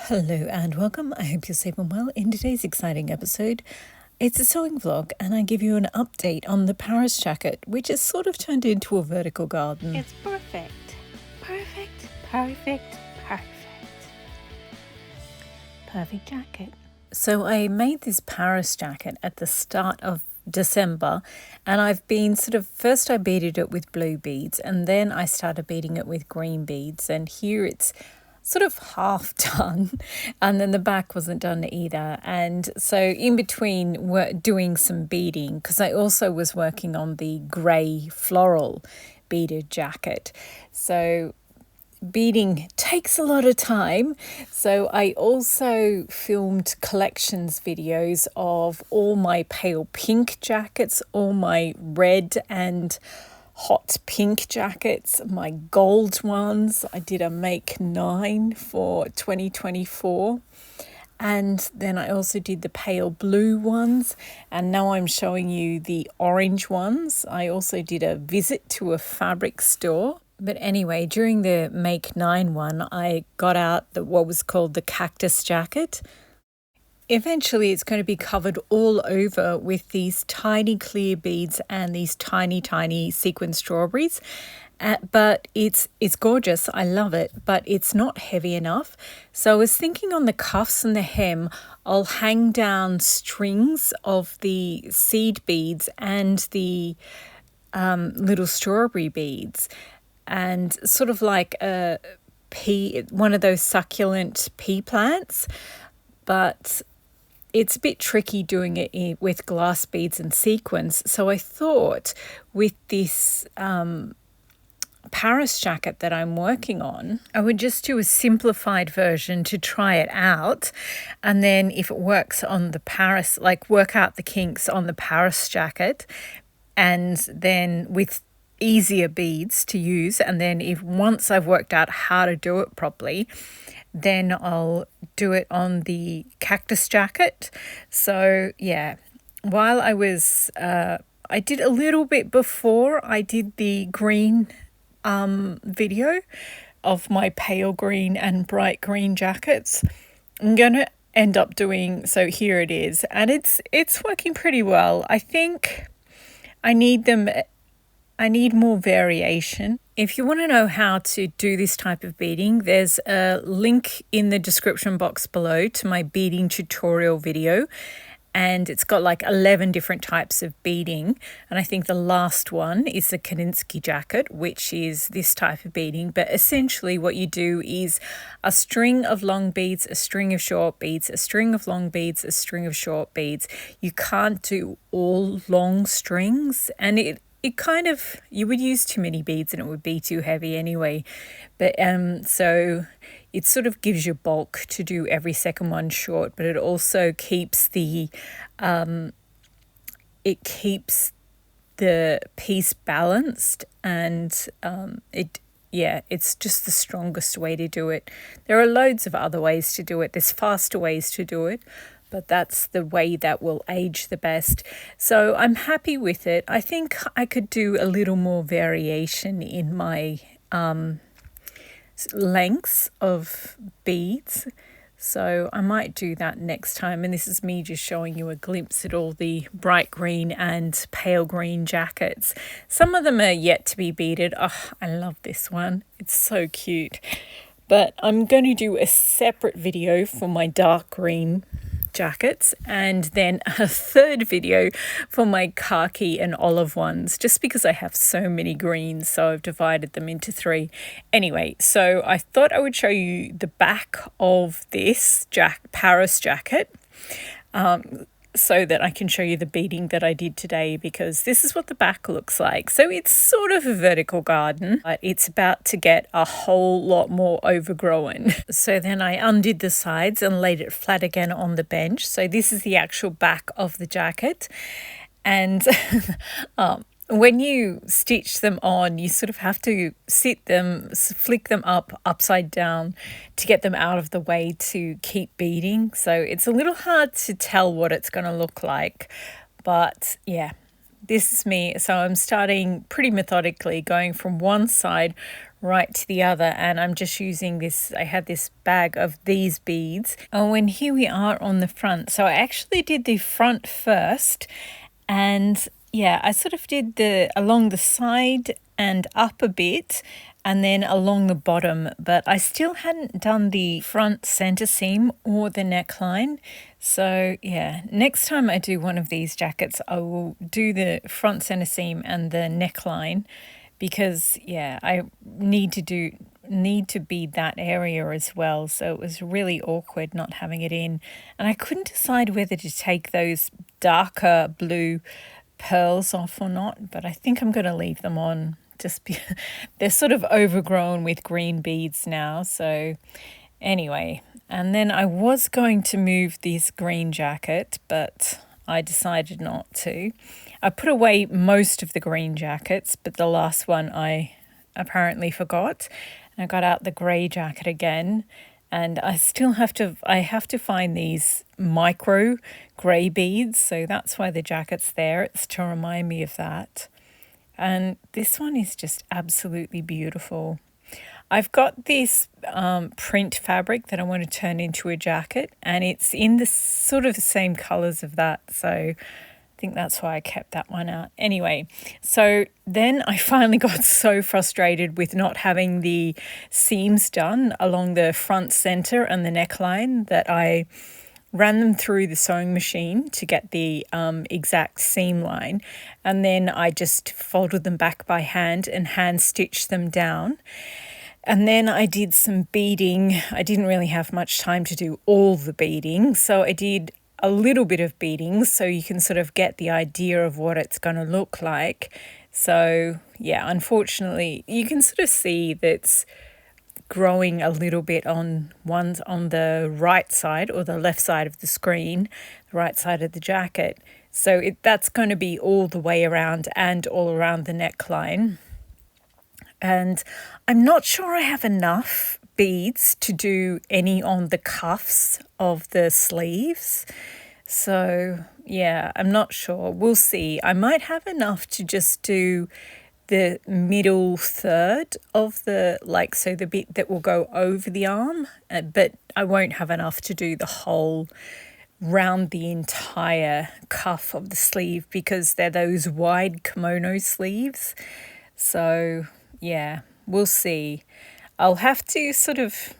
Hello and welcome. I hope you're safe and well. In today's exciting episode, it's a sewing vlog and I give you an update on the Paris jacket, which has sort of turned into a vertical garden. It's perfect. Perfect, perfect, perfect. Perfect jacket. So I made this Paris jacket at the start of December, and I've been first I beaded it with blue beads and then I started beading it with green beads, and here it's sort of half done, and then the back wasn't done either. And so in between we're doing some beading because I also was working on the grey floral beaded jacket. So beading takes a lot of time, so I also filmed collections videos of all my pale pink jackets, all my red and hot pink jackets, my gold ones. I did a make 9 for 2024, and then I also did the pale blue ones, and now I'm showing you the orange ones. I also did a visit to a fabric store. But anyway, during the make 9 one, I got out what was called the cactus jacket. Eventually it's going to be covered all over with these tiny clear beads and these tiny sequin strawberries. But it's gorgeous. I love it, but it's not heavy enough. So I was thinking on the cuffs and the hem, I'll hang down strings of the seed beads and the little strawberry beads, and sort of like a pea, one of those succulent pea plants. But it's a bit tricky doing it with glass beads and sequins. So I thought with this Paris jacket that I'm working on, I would just do a simplified version to try it out. And then if it works on the Paris, like work out the kinks on the Paris jacket, and then with easier beads to use, and then if once I've worked out how to do it properly, then I'll do it on the cactus jacket. So yeah, while I was I did a little bit before I did the green video of my pale green and bright green jackets. I'm gonna end up doing, so here it is, and it's working pretty well. I think I need more variation. If you want to know how to do this type of beading, there's a link in the description box below to my beading tutorial video, and it's got like 11 different types of beading, and I think the last one is the Kandinsky jacket, which is this type of beading. But essentially what you do is a string of long beads, a string of short beads, a string of long beads, a string of short beads. You can't do all long strings, and it kind of, you would use too many beads and it would be too heavy anyway. But so it sort of gives you bulk to do every second one short, but it also keeps the piece balanced, and it's just the strongest way to do it. There are loads of other ways to do it. There's faster ways to do it, but that's the way that will age the best. So I'm happy with it. I think I could do a little more variation in my lengths of beads. So I might do that next time. And this is me just showing you a glimpse at all the bright green and pale green jackets. Some of them are yet to be beaded. Oh, I love this one. It's so cute. But I'm going to do a separate video for my dark green jackets, and then a third video for my khaki and olive ones, just because I have so many greens, so I've divided them into 3. Anyway, so I thought I would show you the back of this Paris jacket, so that I can show you the beading that I did today, because this is what the back looks like. So it's sort of a vertical garden, but it's about to get a whole lot more overgrown. So then I undid the sides and laid it flat again on the bench. So this is the actual back of the jacket. And when you stitch them on, you sort of have to flick them upside down to get them out of the way to keep beading. So it's a little hard to tell what it's going to look like. But yeah, this is me. So I'm starting pretty methodically, going from one side right to the other, and I'm just using this. I had this bag of these beads. Oh, and here we are on the front. So I actually did the front first, and yeah, I sort of did the along the side and up a bit, and then along the bottom, but I still hadn't done the front center seam or the neckline. So yeah, next time I do one of these jackets, I will do the front center seam and the neckline, because yeah, I need to bead that area as well. So it was really awkward not having it in, and I couldn't decide whether to take those darker blue pearls off or not, but I think I'm going to leave them on. They're sort of overgrown with green beads now. So anyway, and then I was going to move this green jacket, but I decided not to. I put away most of the green jackets, but the last one I apparently forgot. And I got out the grey jacket again, and I have to find these micro grey beads, so that's why the jacket's there. It's to remind me of that. And this one is just absolutely beautiful. I've got this print fabric that I want to turn into a jacket, and it's in the sort of the same colours of that, so I think that's why I kept that one out. Anyway, so then I finally got so frustrated with not having the seams done along the front center and the neckline that I ran them through the sewing machine to get the exact seam line, and then I just folded them back by hand and hand stitched them down. And then I did some beading. I didn't really have much time to do all the beading, so I did a little bit of beading so you can sort of get the idea of what it's going to look like. So yeah, unfortunately, you can sort of see that's growing a little bit on the right side or the left side of the screen, the right side of the jacket. So that's going to be all the way around and all around the neckline. And I'm not sure I have enough beads to do any on the cuffs of the sleeves. So yeah, I'm not sure. We'll see. I might have enough to just do the middle third of the bit that will go over the arm, but I won't have enough to do the whole round the entire cuff of the sleeve, because they're those wide kimono sleeves. So yeah, we'll see. I'll have to sort of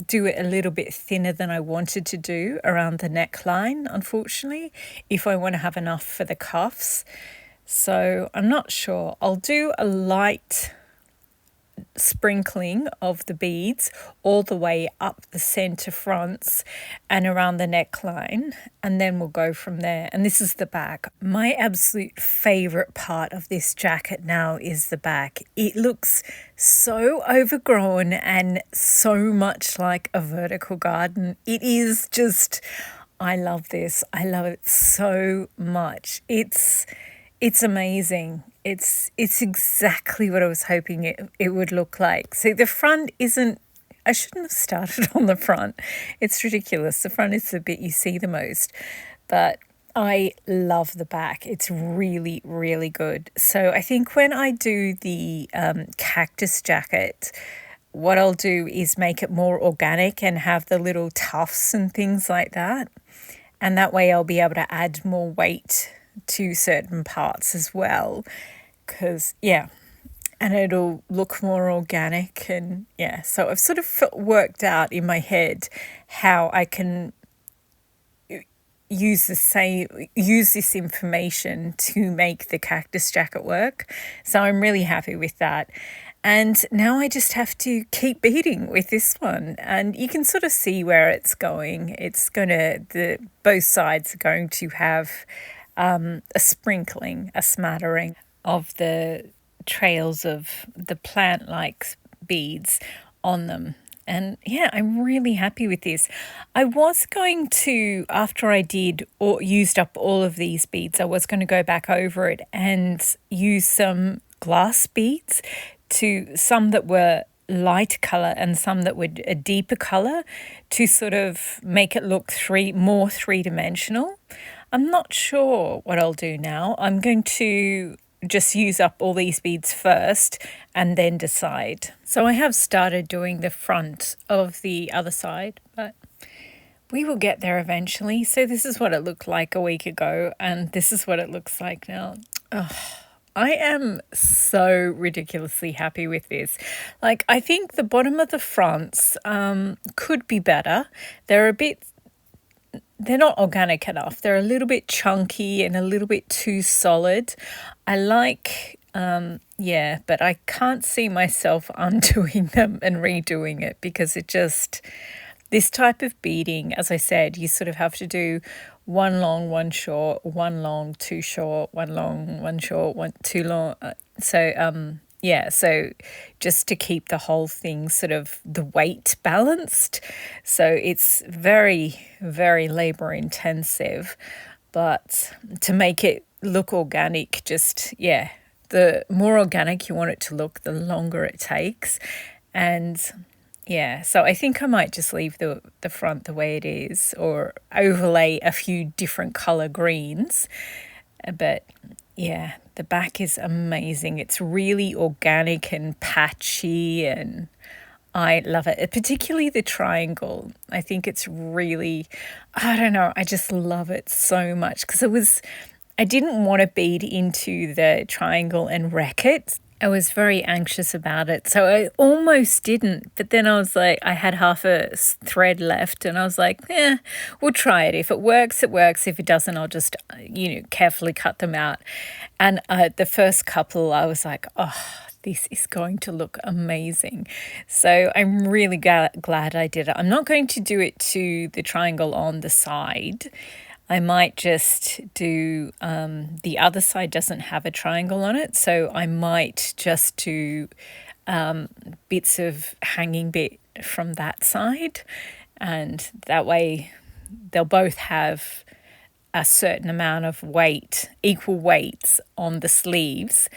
do it a little bit thinner than I wanted to do around the neckline, unfortunately, if I want to have enough for the cuffs. So I'm not sure. I'll do a light sprinkling of the beads all the way up the center fronts and around the neckline, and then we'll go from there. And this is the back. My absolute favorite part of this jacket now is the back. It looks so overgrown and so much like a vertical garden. It is just, I love this. I love it so much. It's amazing. It's exactly what I was hoping it would look like. So the front isn't, I shouldn't have started on the front. It's ridiculous. The front is the bit you see the most. But I love the back. It's really, really good. So I think when I do the cactus jacket, what I'll do is make it more organic and have the little tufts and things like that. And that way I'll be able to add more weight to certain parts as well, because yeah, and it'll look more organic. And yeah, so I've sort of worked out in my head how I can use this information to make the cactus jacket work. So I'm really happy with that. And now I just have to keep beading with this one, and you can sort of see where it's going. Both sides are going to have a smattering of the trails of the plant-like beads on them. And yeah, I'm really happy with this. I was going to, after I did or used up all of these beads, I was going to go back over it and use some glass beads, some that were light color and some that were a deeper color, to sort of make it look more three-dimensional. I'm not sure what I'll do now. I'm going to just use up all these beads first and then decide. So I have started doing the front of the other side, but we will get there eventually. So this is what it looked like a week ago, and this is what it looks like now. I am so ridiculously happy with this. Like, I think the bottom of the fronts could be better. They're not organic enough. They're a little bit chunky and a little bit too solid. I like, but I can't see myself undoing them and redoing it because this type of beading, as I said, you sort of have to do one long, one short, one long, two short, one long, one short, one too long. So just to keep the whole thing sort of the weight balanced. So it's very, very labor intensive, but to make it look organic, the more organic you want it to look, the longer it takes. And so I think I might just leave the front the way it is or overlay a few different color greens. But yeah, the back is amazing. It's really organic and patchy and I love it, particularly the triangle. I think it's really, I don't know, I just love it so much because I didn't want to bead into the triangle and wreck it. I was very anxious about it, so I almost didn't. But then I was like, I had half a thread left, and I was like, we'll try it. If it works, it works. If it doesn't, I'll just, carefully cut them out. And the first couple, I was like, oh, this is going to look amazing. So I'm really glad I did it. I'm not going to do it to the triangle on the side. I might just do, the other side doesn't have a triangle on it, so I might just do bits of hanging bit from that side, and that way they'll both have a certain amount of weight, equal weights on the sleeves,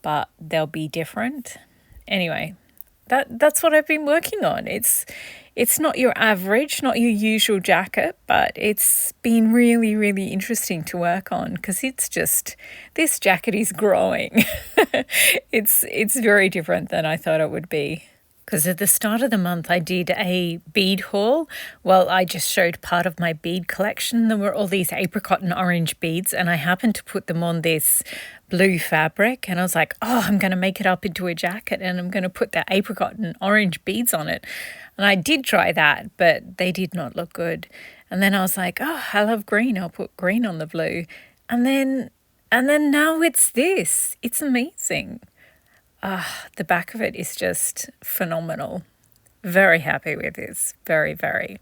but they'll be different. Anyway, that's what I've been working on. It's not your average, not your usual jacket, but it's been really, really interesting to work on because this jacket is growing. It's very different than I thought it would be. Because at the start of the month, I did a bead haul. Well, I just showed part of my bead collection. There were all these apricot and orange beads, and I happened to put them on this blue fabric. And I was like, I'm going to make it up into a jacket, and I'm going to put the apricot and orange beads on it. And I did try that, but they did not look good. And then I was like, I love green. I'll put green on the blue. And then now it's this. It's amazing. The back of it is just phenomenal. Very happy with this. Very, very.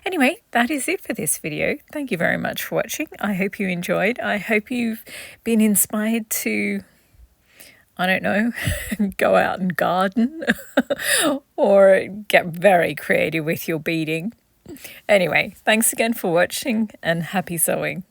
Anyway, that is it for this video. Thank you very much for watching. I hope you enjoyed. I hope you've been inspired to, I don't know, go out and garden or get very creative with your beading. Anyway, thanks again for watching and happy sewing.